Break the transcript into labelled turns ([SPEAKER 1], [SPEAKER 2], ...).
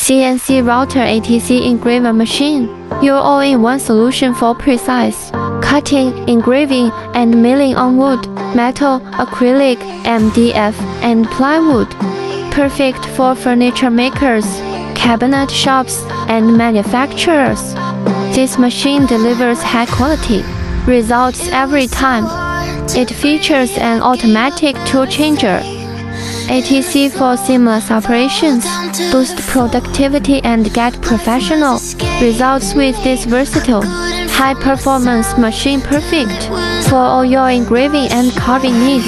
[SPEAKER 1] CNC router ATC engraver machine, your all-in-one solution for precise cutting, engraving, and milling on wood, metal, acrylic, MDF, and plywood. Perfect for furniture makers, cabinet shops, and manufacturers. This machine delivers high-quality results every time. It features an automatic tool changer, ATC for seamless operations. Boost productivity and get professional results with this versatile, high-performance machine, perfect for all your engraving and carving needs.